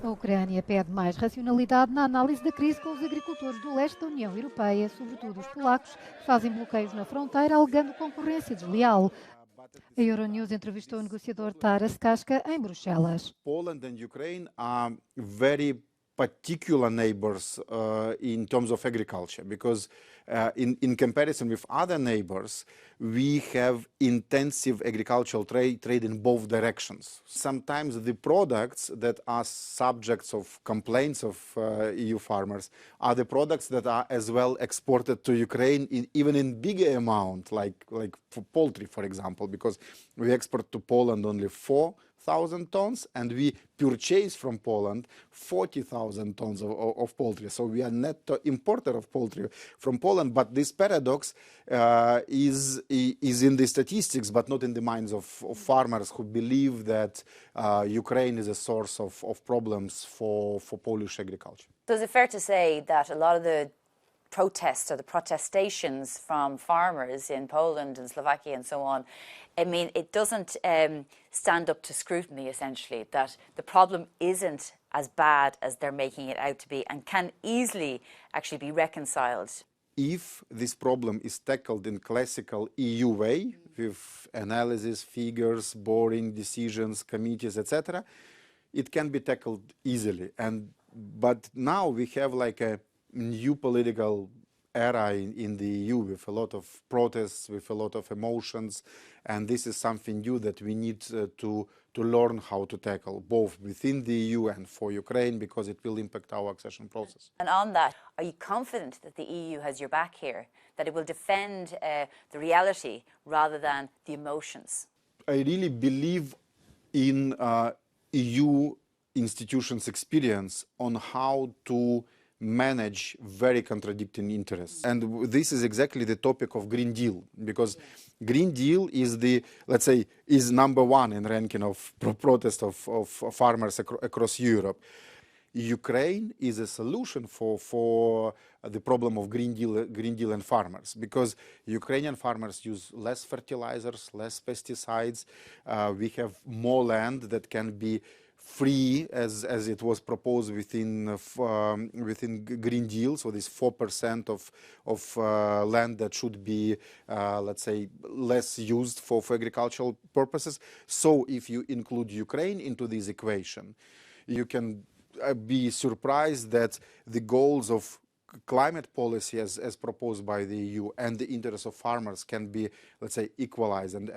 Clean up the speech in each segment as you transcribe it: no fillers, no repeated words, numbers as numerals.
A Ucrânia pede mais racionalidade na análise da crise com os agricultores do leste da União Europeia, sobretudo os polacos, que fazem bloqueios na fronteira alegando concorrência desleal. A Euronews entrevistou o negociador Kachka em Bruxelas. Poland and Ukraine are very particular neighbors in terms of agriculture, because in comparison with other neighbors, we have intensive agricultural trade in both directions. Sometimes the products that are subjects of complaints of EU farmers are the products that are as well exported to Ukraine even in bigger amount, like for poultry, for example, because we export to Poland only 4,000 tons, and we purchase from Poland 40,000 tons of poultry. So we are net importer of poultry from Poland. But this paradox is in the statistics, but not in the minds of farmers who believe that Ukraine is a source of problems for Polish agriculture. So is it fair to say that a lot of the protests or the protestations from farmers in Poland and Slovakia and so on, I mean, it doesn't stand up to scrutiny, essentially, that the problem isn't as bad as they're making it out to be and can easily actually be reconciled? If this problem is tackled in classical EU way, with analysis, figures, boring decisions, committees, etc., it can be tackled easily. But now we have like a new political era in the EU with a lot of protests, with a lot of emotions, and this is something new that we need to learn how to tackle, both within the EU and for Ukraine, because it will impact our accession process. And on that, are you confident that the EU has your back here, that it will defend the reality rather than the emotions? I really believe in EU institutions' experience on how to manage very contradicting interests. And this is exactly the topic of Green Deal, because Green Deal is let's say, is number one in ranking of protest of farmers across Europe. Ukraine is a solution for the problem of Green Deal and farmers, because Ukrainian farmers use less fertilizers, less pesticides. We have more land that can be free, as it was proposed within Green Deal. So this 4% of land that should be, let's say, less used for agricultural purposes. So if you include Ukraine into this equation, you can be surprised that the goals of climate policy as proposed by the EU and the interests of farmers can be, let's say, equalized and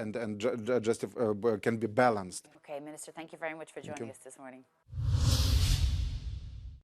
can be balanced. Okay, Minister, thank you very much for joining us this morning.